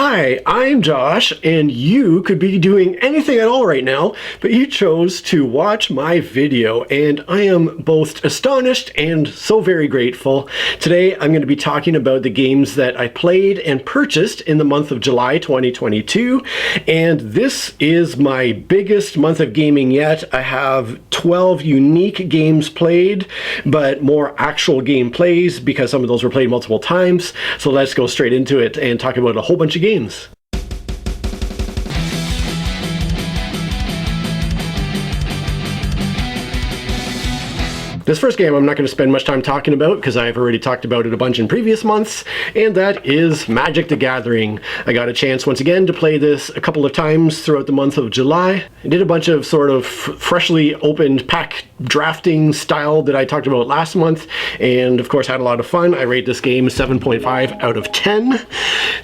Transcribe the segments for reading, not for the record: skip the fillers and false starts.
Hi, I'm Josh, and you could be doing anything at all right now, but you chose to watch my video, and I am both astonished and so very grateful. Today, I'm going to be talking about the games that I played and purchased in the month of July 2022, and this is my biggest month of gaming yet. I have 12 unique games played, but more actual game plays because some of those were played multiple times. So let's go straight into it and talk about a whole bunch of games. This first game I'm not going to spend much time talking about because I've already talked about it a bunch in previous months, and that is Magic the Gathering. I got a chance once again to play this a couple of times throughout the month of July. I did a bunch of sort of freshly opened pack drafting style that I talked about last month, and of course had a lot of fun. I rate this game 7.5 out of 10.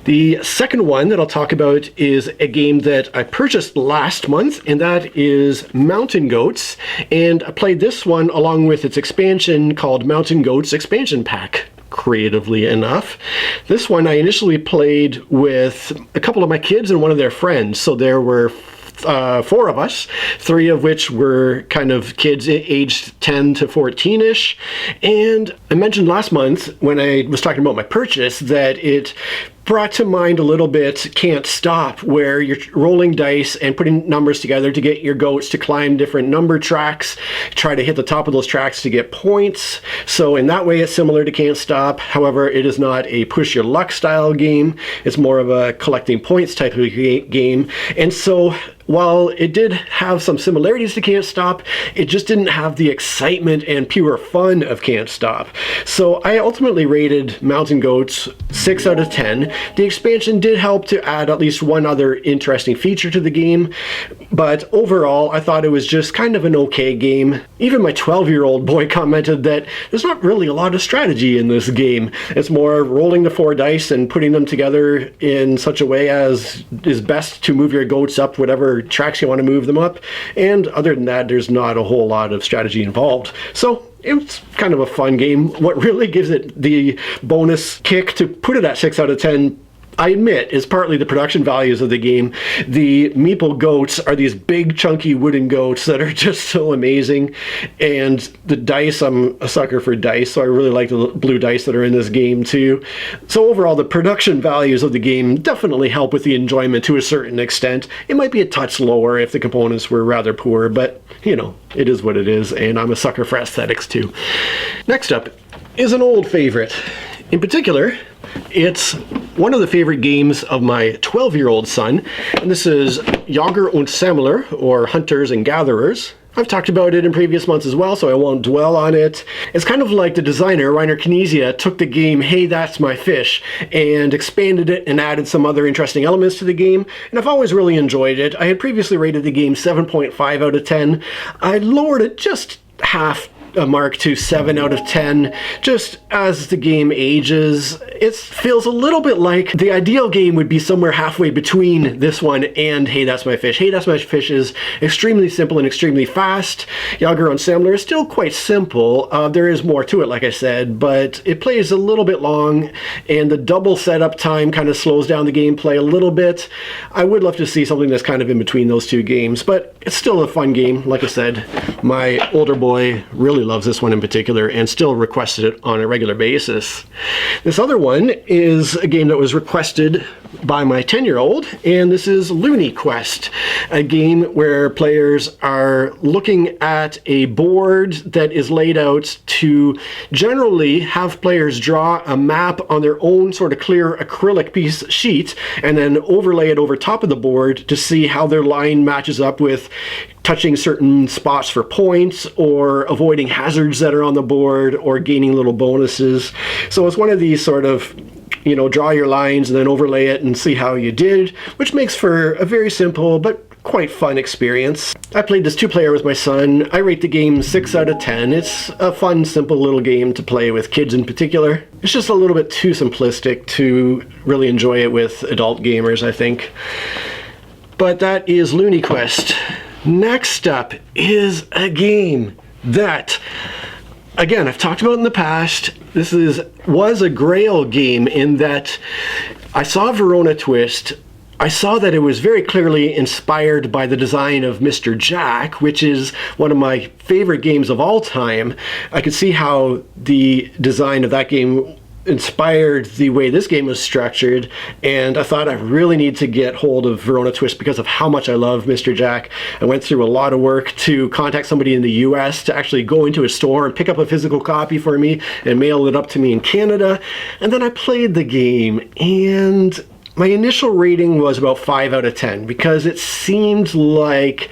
The second one that I'll talk about is a game that I purchased last month, and that is Mountain Goats, and I played this one along with its expansion called Mountain Goats Expansion Pack. Creatively enough. This one I initially played with a couple of my kids and one of their friends, so there were four of us, three of which were kind of kids aged 10 to 14-ish. And I mentioned last month when I was talking about my purchase that it brought to mind a little bit Can't Stop, where you're rolling dice and putting numbers together to get your goats to climb different number tracks, try to hit the top of those tracks to get points. So in that way it's similar to Can't Stop. However, it is not a push your luck style game. It's more of a collecting points type of game. And so while it did have some similarities to Can't Stop, it just didn't have the excitement and pure fun of Can't Stop. So I ultimately rated Mountain Goats 6 out of 10. The expansion did help to add at least one other interesting feature to the game, but overall I thought it was just kind of an okay game. Even my 12-year-old boy commented that there's not really a lot of strategy in this game. It's more rolling the 4 dice and putting them together in such a way as is best to move your goats up whatever tracks you want to move them up, and other than that there's not a whole lot of strategy involved. So it's kind of a fun game. What really gives it the bonus kick to put it at 6 out of 10, I admit, is partly the production values of the game. The meeple goats are these big chunky wooden goats that are just so amazing, and the dice, I'm a sucker for dice, so I really like the blue dice that are in this game too. So overall the production values of the game definitely help with the enjoyment to a certain extent. It might be a touch lower if the components were rather poor, but you know, it is what it is, and I'm a sucker for aesthetics too. Next up is an old favorite. In particular, it's one of the favorite games of my 12-year-old son, and this is Jäger und Sammler, or Hunters and Gatherers. I've talked about it in previous months as well, so I won't dwell on it. It's kind of like the designer, Rainer Knizia, took the game Hey That's My Fish and expanded it and added some other interesting elements to the game, and I've always really enjoyed it. I had previously rated the game 7.5 out of 10. I lowered it just half a mark to 7 out of 10 just as the game ages. It feels a little bit like the ideal game would be somewhere halfway between this one and Hey That's My Fish. Hey That's My Fish is extremely simple and extremely fast. Jäger und Sammler is still quite simple. There is more to it, like I said, but it plays a little bit long, and the double setup time kind of slows down the gameplay a little bit. I would love to see something that's kind of in between those two games, but it's still a fun game. Like I said, my older boy really loves this one in particular and still requested it on a regular basis. This other one is a game that was requested by my 10-year-old, and this is Looney Quest, a game where players are looking at a board that is laid out to generally have players draw a map on their own sort of clear acrylic piece sheet and then overlay it over top of the board to see how their line matches up with touching certain spots for points or avoiding hazards that are on the board or gaining little bonuses. So it's one of these sort of, you know, draw your lines and then overlay it and see how you did, which makes for a very simple but quite fun experience. I played this 2-player with my son. I rate the game 6 out of 10. It's a fun, simple little game to play with kids in particular. It's just a little bit too simplistic to really enjoy it with adult gamers, I think. But that is Looney Quest. Next up is a game that, again, I've talked about in the past. This was a grail game in that I saw Verona Twist. I saw that it was very clearly inspired by the design of Mr. Jack, which is one of my favorite games of all time. I could see how the design of that game inspired the way this game was structured, and I thought I really need to get hold of Verona Twist because of how much I love Mr. Jack. I went through a lot of work to contact somebody in the US to actually go into a store and pick up a physical copy for me and mail it up to me in Canada, and then I played the game, and my initial rating was about 5 out of 10 because it seemed like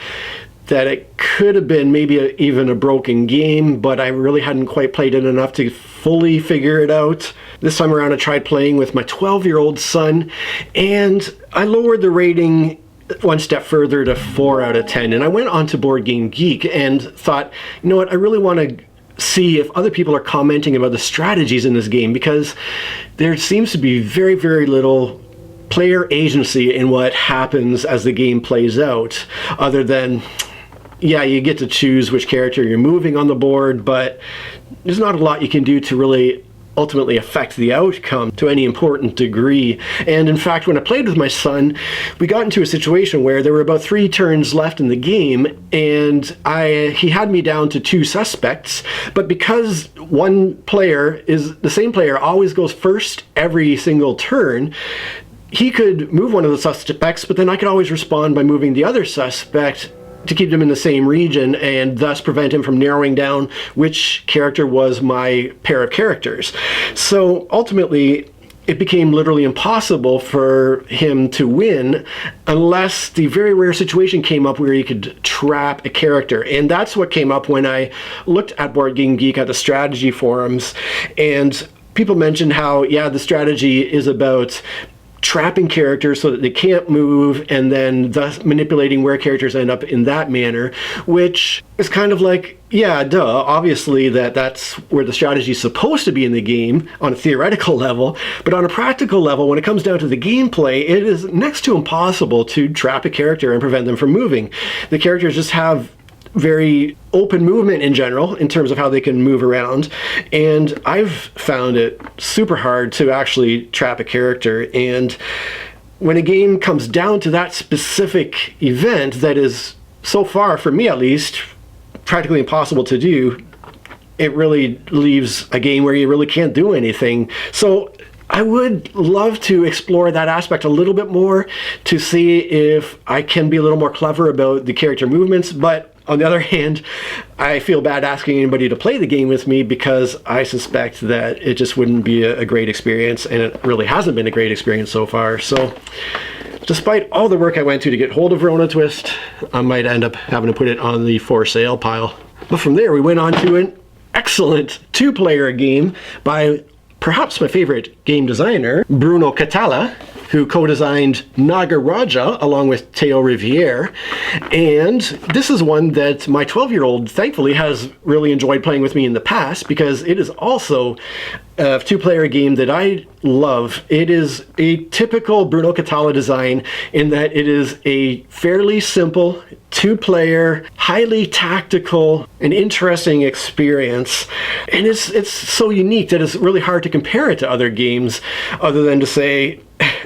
that it could have been maybe even a broken game, but I really hadn't quite played it enough to fully figure it out. This time around I tried playing with my 12-year-old son, and I lowered the rating one step further to 4 out of 10, and I went on to Board Game Geek and thought, you know what, I really want to see if other people are commenting about the strategies in this game, because there seems to be very, very little player agency in what happens as the game plays out, other than, yeah, you get to choose which character you're moving on the board, but there's not a lot you can do to really ultimately affect the outcome to any important degree. And in fact, when I played with my son, we got into a situation where there were about 3 turns left in the game, and he had me down to 2 suspects, but because one player is the same player always goes first every single turn, he could move one of the suspects, but then I could always respond by moving the other suspect to keep them in the same region and thus prevent him from narrowing down which character was my pair of characters. So ultimately, it became literally impossible for him to win unless the very rare situation came up where he could trap a character. And that's what came up when I looked at Board Game Geek at the strategy forums, and people mentioned how, yeah, the strategy is about trapping characters so that they can't move, and then thus manipulating where characters end up in that manner, which is kind of like, yeah, duh, obviously that's where the strategy is supposed to be in the game on a theoretical level, but on a practical level, when it comes down to the gameplay, it is next to impossible to trap a character and prevent them from moving. The characters just have very open movement in general in terms of how they can move around, and I've found it super hard to actually trap a character. And when a game comes down to that specific event that is, so far for me at least, practically impossible to do, it really leaves a game where you really can't do anything. So I would love to explore that aspect a little bit more to see if I can be a little more clever about the character movements, but on the other hand, I feel bad asking anybody to play the game with me because I suspect that it just wouldn't be a great experience, and it really hasn't been a great experience so far. So despite all the work I went to get hold of Verona Twist, I might end up having to put it on the for sale pile. But from there, we went on to an excellent 2-player game by perhaps my favorite game designer, Bruno Catala, who co-designed Nagaraja along with Theo Riviere. And this is one that my 12-year-old thankfully has really enjoyed playing with me in the past, because it is also a 2-player game that I love. It is a typical Bruno Catala design in that it is a fairly simple 2-player, highly tactical and interesting experience. And it's so unique that it's really hard to compare it to other games other than to say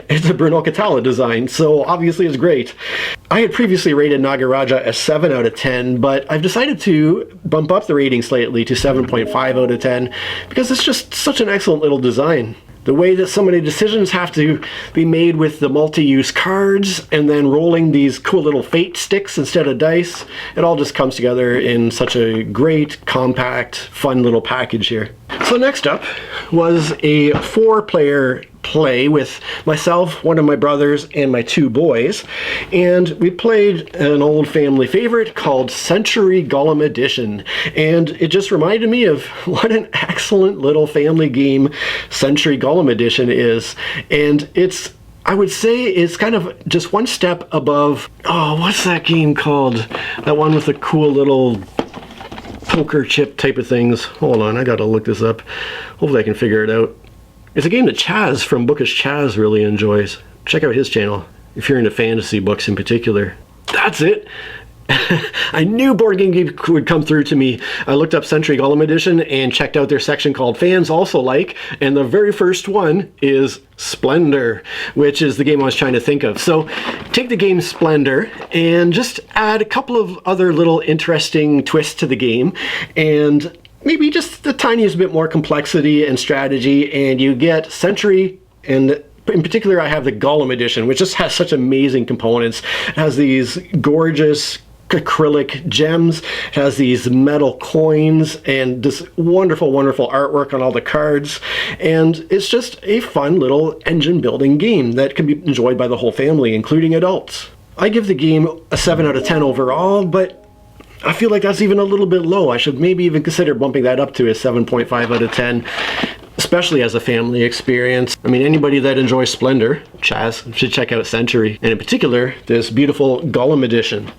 it's a Bruno Catala design, so obviously it's great. I had previously rated Nagaraja a 7 out of 10, but I've decided to bump up the rating slightly to 7.5 out of 10 because it's just such an excellent little design. The way that so many decisions have to be made with the multi-use cards and then rolling these cool little fate sticks instead of dice, it all just comes together in such a great, compact, fun little package here. So next up was a 4-player play with myself, one of my brothers, and my 2 boys, and we played an old family favorite called Century Golem Edition, and it just reminded me of what an excellent little family game Century Golem Edition is. And it's, I would say, it's kind of just one step above, oh, what's that game called? That one with the cool little poker chip type of things. Hold on, I gotta look this up. Hopefully I can figure it out. It's a game that Chaz from Bookish Chaz really enjoys. Check out his channel if you're into fantasy books in particular. That's it. I knew Board Game Geek would come through to me. I looked up Century Golem Edition and checked out their section called Fans Also Like, and the very first one is Splendor, which is the game I was trying to think of. So take the game Splendor and just add a couple of other little interesting twists to the game, and maybe just the tiniest bit more complexity and strategy, and you get Century, and in particular I have the Golem Edition, which just has such amazing components. It has these gorgeous acrylic gems, has these metal coins, and this wonderful, wonderful artwork on all the cards. And it's just a fun little engine building game that can be enjoyed by the whole family, including adults. I give the game a 7 out of 10 overall, but I feel like that's even a little bit low. I should maybe even consider bumping that up to a 7.5 out of 10. Especially as a family experience. I mean, anybody that enjoys Splendor, Chaz, should check out Century, and in particular, this beautiful Golem Edition.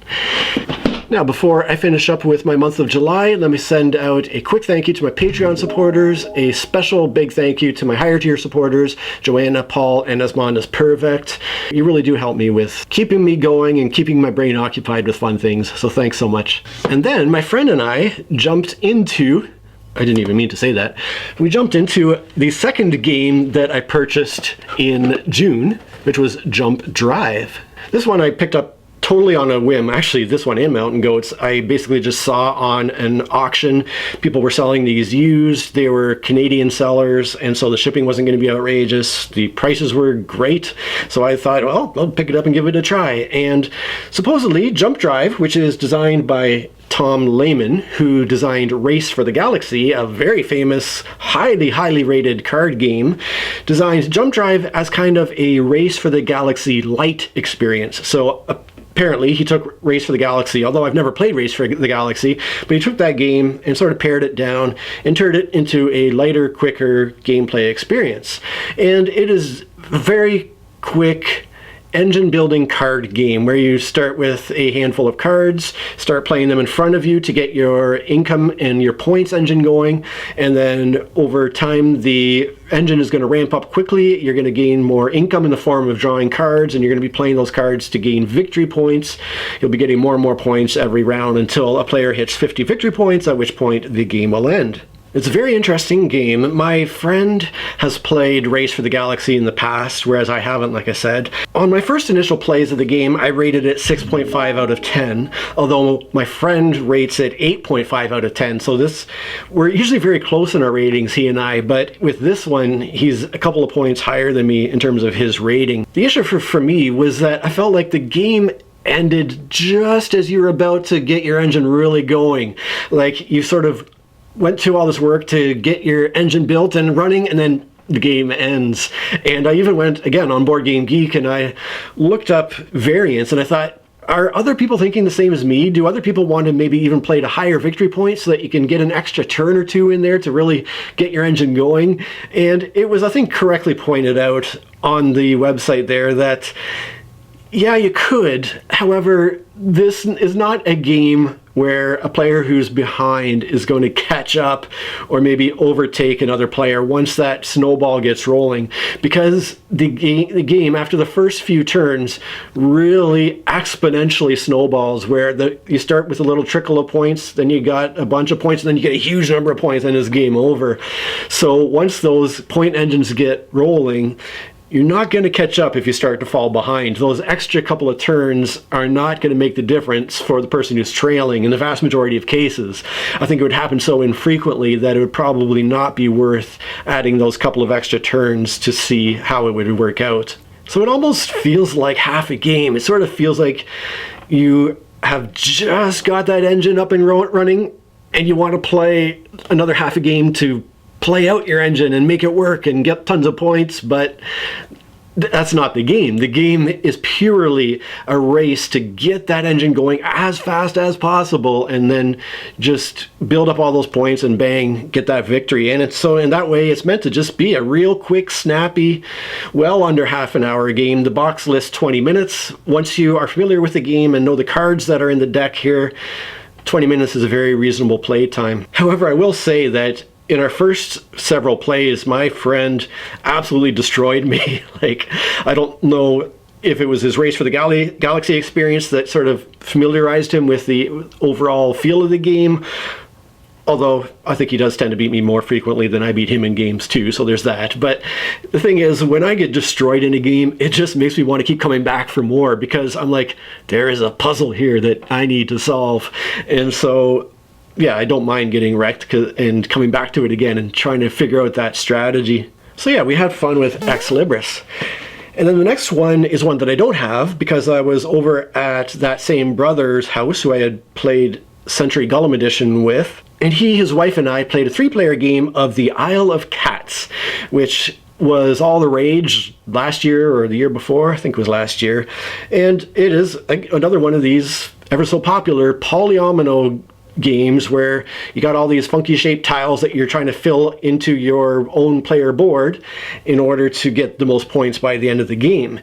Now, before I finish up with my month of July, let me send out a quick thank you to my Patreon supporters, a special big thank you to my higher tier supporters, Joanna, Paul, and Asmondas Pervect. You really do help me with keeping me going and keeping my brain occupied with fun things, so thanks so much. And then my friend and I jumped into, I didn't even mean to say that. We jumped into the second game that I purchased in June, which was Jump Drive. This one I picked up totally on a whim. Actually, this one and Mountain Goats, I basically just saw on an auction. People were selling these used. They were Canadian sellers, and so the shipping wasn't going to be outrageous. The prices were great. So I thought, well, I'll pick it up and give it a try. And supposedly, Jump Drive, which is designed by Tom Lehman, who designed Race for the Galaxy, a very famous, highly, highly rated card game, designed Jump Drive as kind of a Race for the Galaxy light experience. So apparently he took Race for the Galaxy, although I've never played Race for the Galaxy, but he took that game and sort of pared it down and turned it into a lighter, quicker gameplay experience. And it is very quick engine building card game where you start with a handful of cards, start playing them in front of you to get your income and your points engine going, and then over time the engine is going to ramp up quickly. You're going to gain more income in the form of drawing cards, and you're going to be playing those cards to gain victory points. You'll be getting more and more points every round until a player hits 50 victory points, at which point the game will end. It's a very interesting game. My friend has played Race for the Galaxy in the past, whereas I haven't, like I said. On my first initial plays of the game, I rated it 6.5 out of 10, although my friend rates it 8.5 out of 10. So we're usually very close in our ratings, he and I, but with this one, he's a couple of points higher than me in terms of his rating. The issue for me was that I felt like the game ended just as you were about to get your engine really going. Like, you sort of went through all this work to get your engine built and running, and then the game ends. And I even went, again, on Board Game Geek, and I looked up variants, and I thought, are other people thinking the same as me? Do other people want to maybe even play to higher victory points so that you can get an extra turn or two in there to really get your engine going? And it was, I think, correctly pointed out on the website there that, yeah, you could. However, this is not a game where a player who's behind is going to catch up or maybe overtake another player once that snowball gets rolling, because the game after the first few turns really exponentially snowballs, where you start with a little trickle of points, then you got a bunch of points, and then you get a huge number of points, and it's game over. So once those point engines get rolling, you're not going to catch up if you start to fall behind. Those extra couple of turns are not going to make the difference for the person who's trailing in the vast majority of cases. I think it would happen so infrequently that it would probably not be worth adding those couple of extra turns to see how it would work out. So it almost feels like half a game. It sort of feels like you have just got that engine up and running, and you want to play another half a game to play out your engine and make it work and get tons of points, but that's not the game. The game is purely a race to get that engine going as fast as possible and then just build up all those points and bang, get that victory. And it's so in that way, it's meant to just be a real quick, snappy, well under half an hour game. The box lists 20 minutes. Once you are familiar with the game and know the cards that are in the deck here, 20 minutes is a very reasonable play time. However, I will say that in our first several plays, my friend absolutely destroyed me. Like, I don't know if it was his Race for the Galaxy experience that sort of familiarized him with the overall feel of the game. Although I think he does tend to beat me more frequently than I beat him in games too, so there's that. But the thing is, when I get destroyed in a game, it just makes me want to keep coming back for more, because I'm like, there is a puzzle here that I need to solve. And so, yeah, I don't mind getting wrecked and coming back to it again and trying to figure out that strategy. So yeah, we had fun with Ex Libris. And then the next one is one that I don't have, because I was over at that same brother's house who I had played Century Golem Edition with. And he, his wife, and I played a 3-player game of the Isle of Cats, which was all the rage last year or the year before. I think it was last year. And it is another one of these ever so popular polyomino games where you got all these funky shaped tiles that you're trying to fill into your own player board in order to get the most points by the end of the game.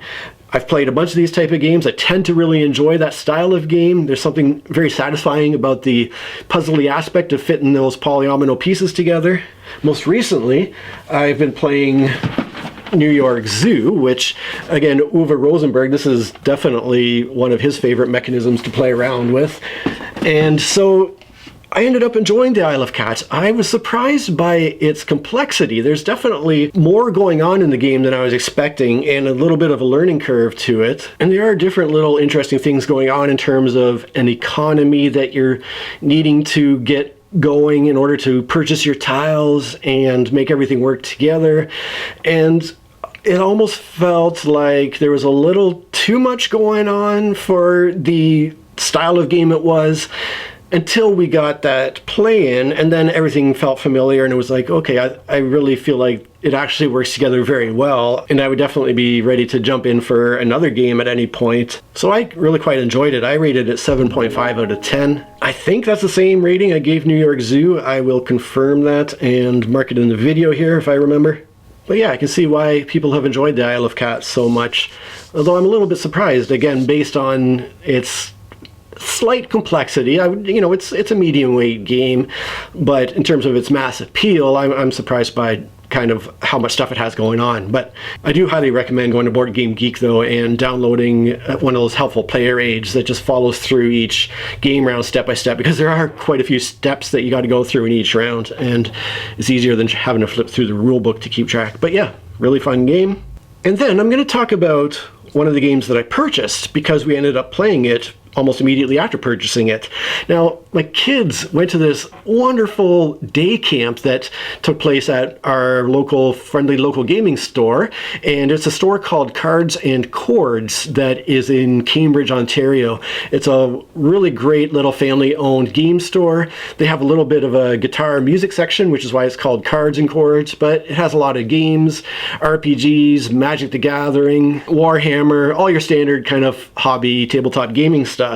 I've played a bunch of these type of games. I tend to really enjoy that style of game. There's something very satisfying about the puzzly aspect of fitting those polyomino pieces together. Most recently, I've been playing New York Zoo, which, again, Uwe Rosenberg, this is definitely one of his favorite mechanisms to play around with. And so I ended up enjoying the Isle of Cats. I was surprised by its complexity. There's definitely more going on in the game than I was expecting, and a little bit of a learning curve to it. And there are different little interesting things going on in terms of an economy that you're needing to get going in order to purchase your tiles and make everything work together. And it almost felt like there was a little too much going on for the style of game it was, until we got that play-in, and then everything felt familiar, and it was like, okay, I really feel like it actually works together very well, and I would definitely be ready to jump in for another game at any point. So I really quite enjoyed it. I rated it 7.5 out of 10. I think that's the same rating I gave New York Zoo. I will confirm that and mark it in the video here if I remember. But yeah, I can see why people have enjoyed the Isle of Cats so much, although I'm a little bit surprised, again, based on its slight complexity. It's a medium weight game, but in terms of its mass appeal, I'm surprised by kind of how much stuff it has going on. But I do highly recommend going to Board Game Geek though and downloading one of those helpful player aids that just follows through each game round step by step, because there are quite a few steps that you got to go through in each round, and it's easier than having to flip through the rule book to keep track. But yeah, really fun game. And then I'm going to talk about one of the games that I purchased, because we ended up playing it almost immediately after purchasing it. Now, my kids went to this wonderful day camp that took place at our friendly local gaming store, and it's a store called Cards and Chords that is in Cambridge, Ontario. It's a really great little family-owned game store. They have a little bit of a guitar music section, which is why it's called Cards and Chords, but it has a lot of games, RPGs, Magic the Gathering, Warhammer, all your standard kind of hobby tabletop gaming stuff.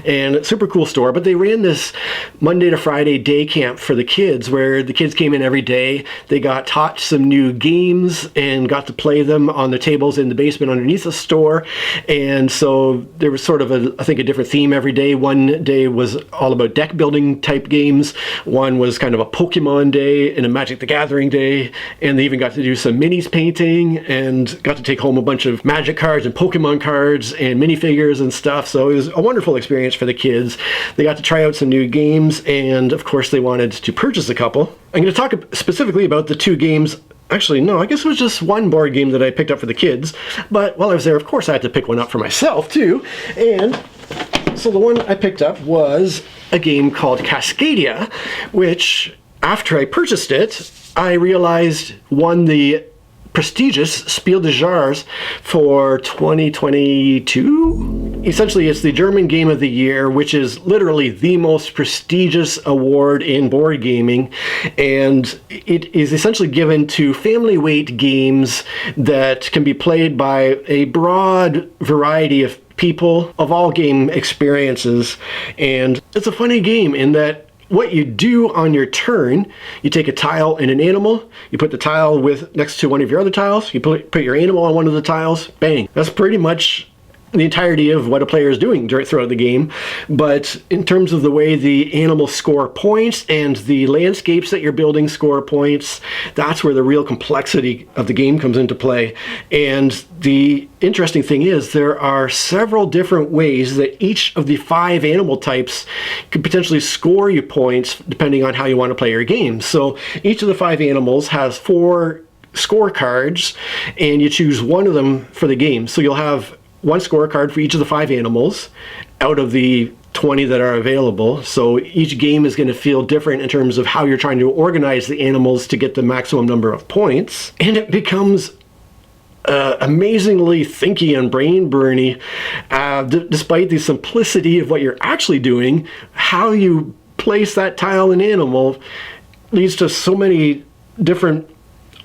And super cool store. But they ran this Monday to Friday day camp for the kids, where the kids came in every day. They got taught some new games and got to play them on the tables in the basement underneath the store. And so there was sort of I think a different theme every day. One day was all about deck building type games. One was kind of a Pokemon day and a Magic the Gathering day. And they even got to do some minis painting and got to take home a bunch of Magic cards and Pokemon cards and minifigures and stuff. So it was a wonderful experience for the kids. They got to try out some new games, and of course they wanted to purchase a couple. I'm going to talk specifically about the two games. Actually, no, I guess it was just one board game that I picked up for the kids, but while I was there, of course, I had to pick one up for myself too. And so the one I picked up was a game called Cascadia, which, after I purchased it, I realized won the prestigious Spiel des Jahres for 2022. Essentially, it's the German Game of the Year, which is literally the most prestigious award in board gaming, and it is essentially given to family weight games that can be played by a broad variety of people of all game experiences. And it's a funny game in that what you do on your turn, you take a tile and an animal, you put the tile next to one of your other tiles, you put your animal on one of the tiles, bang. That's pretty much the entirety of what a player is doing throughout the game, but in terms of the way the animals score points and the landscapes that you're building score points, that's where the real complexity of the game comes into play. And the interesting thing is there are several different ways that each of the 5 animal types could potentially score you points depending on how you want to play your game. So each of the 5 animals has 4 scorecards, and you choose one of them for the game. So you'll have one scorecard for each of the 5 animals out of the 20 that are available. So each game is going to feel different in terms of how you're trying to organize the animals to get the maximum number of points. And it becomes amazingly thinky and brain-burny, despite the simplicity of what you're actually doing. How you place that tile and animal leads to so many different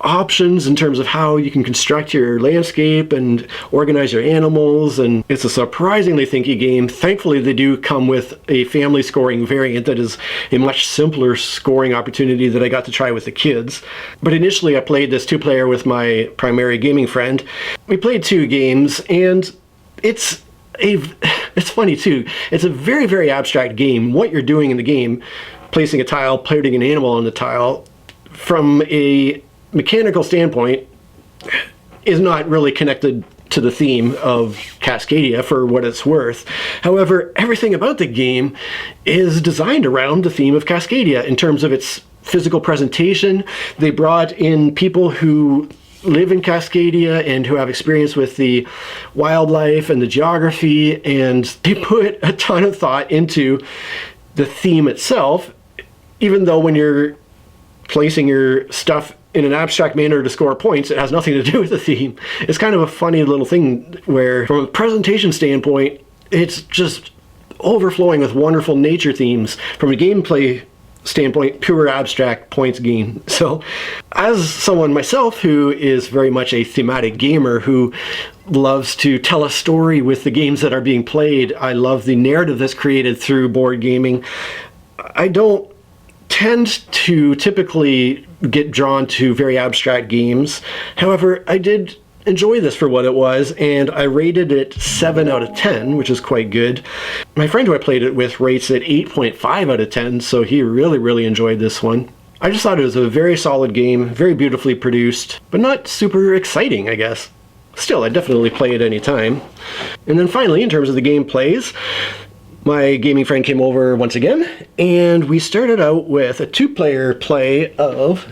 options in terms of how you can construct your landscape and organize your animals, and it's a surprisingly thinky game. Thankfully, they do come with a family scoring variant that is a much simpler scoring opportunity that I got to try with the kids. But initially I played this 2-player with my primary gaming friend. We played 2 games, and it's funny too. It's a very, very abstract game. What you're doing in the game, placing a tile, putting an animal on the tile, from a mechanical standpoint, is not really connected to the theme of Cascadia for what it's worth. However, everything about the game is designed around the theme of Cascadia in terms of its physical presentation. They brought in people who live in Cascadia and who have experience with the wildlife and the geography, and they put a ton of thought into the theme itself, even though when you're placing your stuff in an abstract manner to score points, it has nothing to do with the theme. It's kind of a funny little thing where, from a presentation standpoint, it's just overflowing with wonderful nature themes. From a gameplay standpoint, pure abstract points game. So, as someone myself who is very much a thematic gamer who loves to tell a story with the games that are being played, I love the narrative that's created through board gaming. I don't tend to typically get drawn to very abstract games. However, I did enjoy this for what it was, and I rated it 7 out of 10, which is quite good. My friend who I played it with rates it 8.5 out of 10, so he really, really enjoyed this one. I just thought it was a very solid game, very beautifully produced, but not super exciting, I guess. Still, I'd definitely play it any time. And then finally, in terms of the gameplays, my gaming friend came over once again, and we started out with a 2-player play of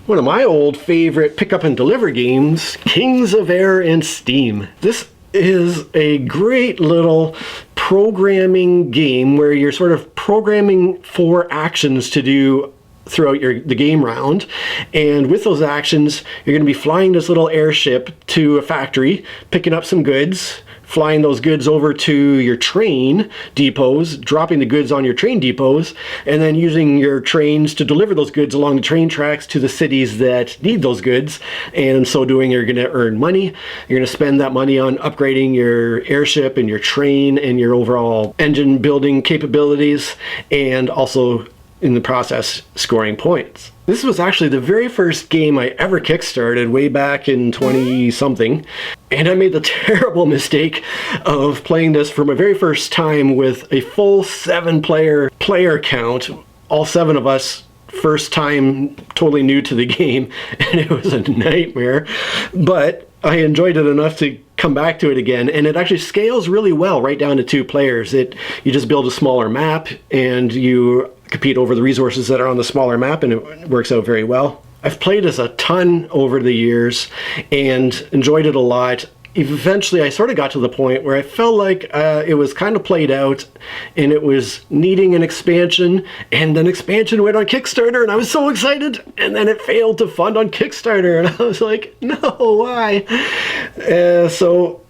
one of my old favorite pick up and deliver games, Kings of Air and Steam. This is a great little programming game where you're sort of programming 4 actions to do throughout the game round, and with those actions you're going to be flying this little airship to a factory, picking up some goods, flying those goods over to your train depots, dropping the goods on your train depots, and then using your trains to deliver those goods along the train tracks to the cities that need those goods. And in so doing, you're going to earn money. You're going to spend that money on upgrading your airship and your train and your overall engine building capabilities, and also in the process scoring points. This was actually the very first game I ever kickstarted way back in 20-something, and I made the terrible mistake of playing this for my very first time with a full 7-player count, all 7 of us first time totally new to the game, and it was a nightmare, but I enjoyed it enough to come back to it again, and it actually scales really well right down to 2 players. You just build a smaller map and you compete over the resources that are on the smaller map, and it works out very well. I've played this a ton over the years and enjoyed it a lot. Eventually I sort of got to the point where I felt like it was kind of played out and it was needing an expansion, and then expansion went on Kickstarter and I was so excited, and then it failed to fund on Kickstarter and I was like, no, why? So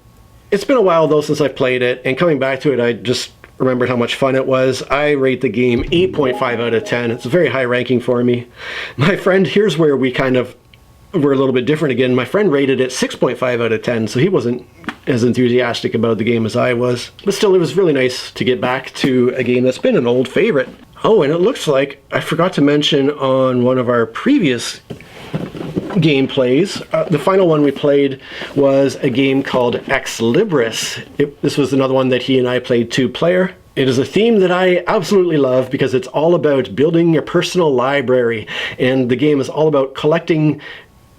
it's been a while though since I've played it, and coming back to it I just remembered how much fun it was. I rate the game 8.5 out of 10. It's a very high ranking for me. My friend, here's where we kind of were a little bit different again. My friend rated it 6.5 out of 10, so he wasn't as enthusiastic about the game as I was. But still, it was really nice to get back to a game that's been an old favorite. Oh, and it looks like I forgot to mention on one of our previous gameplays. The final one we played was a game called Ex Libris. This was another one that he and I played 2-player. It is a theme that I absolutely love because it's all about building your personal library, and the game is all about collecting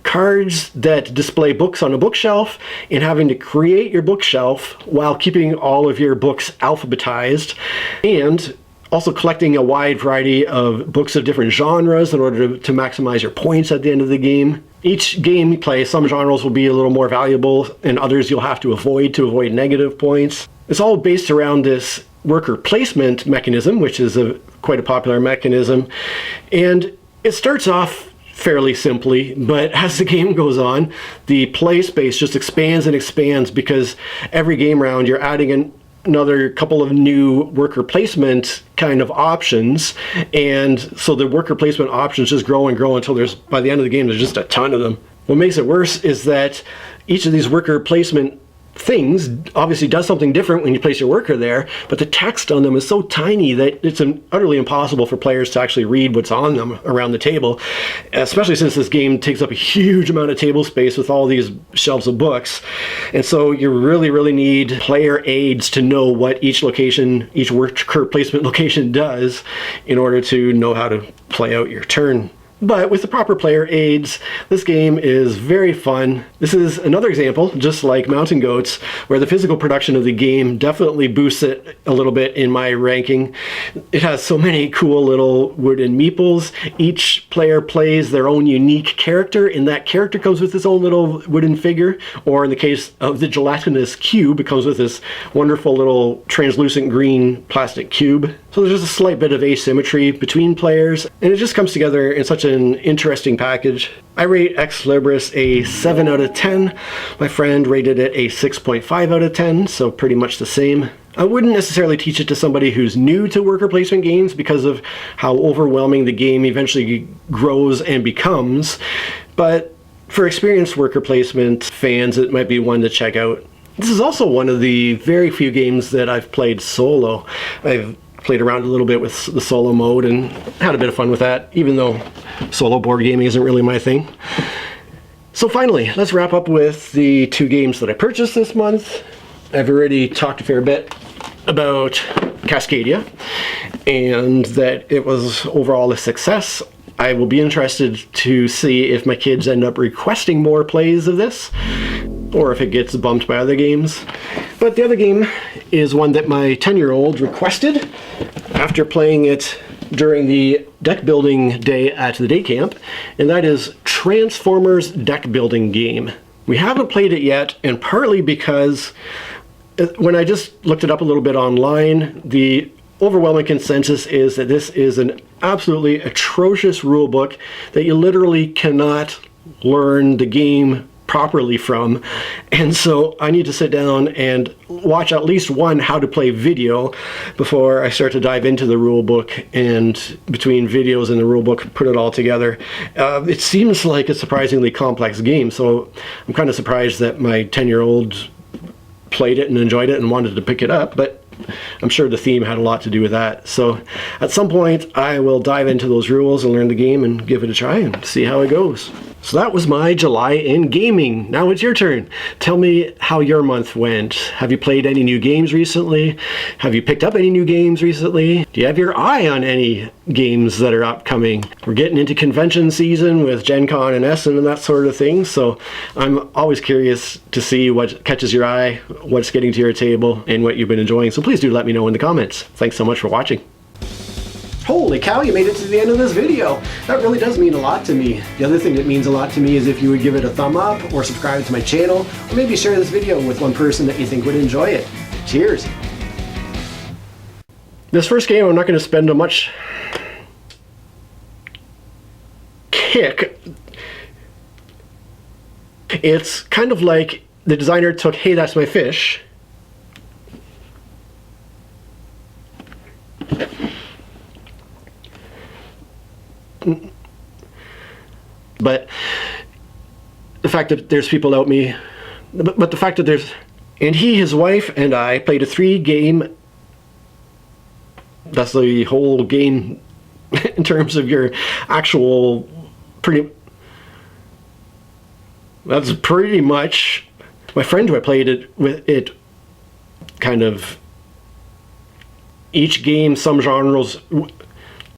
cards that display books on a bookshelf and having to create your bookshelf while keeping all of your books alphabetized, and also collecting a wide variety of books of different genres in order to maximize your points at the end of the game. Each game you play, some genres will be a little more valuable and others you'll have to avoid negative points. It's all based around this worker placement mechanism, which is quite a popular mechanism, and it starts off fairly simply, but as the game goes on, the play space just expands and expands because every game round you're adding another couple of new worker placement kind of options, and so the worker placement options just grow and grow until by the end of the game there's just a ton of them. What makes it worse is that each of these worker placement things obviously does something different when you place your worker there, but the text on them is so tiny that it's utterly impossible for players to actually read what's on them around the table, especially since this game takes up a huge amount of table space with all these shelves of books. And so you really need player aids to know what each worker placement location does in order to know how to play out your turn. But with the proper player aids, this game is very fun. This is another example, just like Mountain Goats, where the physical production of the game definitely boosts it a little bit in my ranking. It has so many cool little wooden meeples. Each player plays their own unique character, and that character comes with its own little wooden figure, or in the case of the gelatinous cube, it comes with this wonderful little translucent green plastic cube. So there's just a slight bit of asymmetry between players, and it just comes together in such an interesting package. I rate Ex Libris a 7 out of 10. My friend rated it a 6.5 out of 10, so pretty much the same. I wouldn't necessarily teach it to somebody who's new to worker placement games because of how overwhelming the game eventually grows and becomes, but for experienced worker placement fans, it might be one to check out. This is also one of the very few games that I've played solo. I've played around a little bit with the solo mode and had a bit of fun with that, even though solo board gaming isn't really my thing. So finally, let's wrap up with the 2 games that I purchased this month. I've already talked a fair bit about Cascadia and that it was overall a success. I will be interested to see if my kids end up requesting more plays of this, or if it gets bumped by other games. But the other game is one that my 10-year-old requested after playing it during the deck building day at the day camp, and that is Transformers deck building game. We haven't played it yet, and partly because when I just looked it up a little bit online, the overwhelming consensus is that this is an absolutely atrocious rulebook that you literally cannot learn the game properly from, and so I need to sit down and watch at least one how to play video before I start to dive into the rule book, and between videos and the rule book put it all together. It seems like a surprisingly complex game, so I'm kind of surprised that my 10-year-old played it and enjoyed it and wanted to pick it up, but I'm sure the theme had a lot to do with that. So at some point I will dive into those rules and learn the game and give it a try and see how it goes. So that was my July in gaming. Now it's your turn. Tell me how your month went. Have you played any new games recently? Have you picked up any new games recently? Do you have your eye on any games that are upcoming? We're getting into convention season with Gen Con and Essen and that sort of thing, so I'm always curious to see what catches your eye, what's getting to your table, and what you've been enjoying. So please do let me know in the comments. Thanks so much for watching. Holy cow, you made it to the end of this video. That really does mean a lot to me. The other thing that means a lot to me is if you would give it a thumb up or subscribe to my channel, or maybe share this video with one person that you think would enjoy it. Cheers. This first game, I'm not going to spend a much kick. It's kind of like the designer took, hey, that's my fish, but the fact that there's people out me, but the fact that there's, and he, his wife, and I played a 3-game, that's the whole game in terms of your actual that's pretty much... My friend who I played it with, kind of... Each game, some genres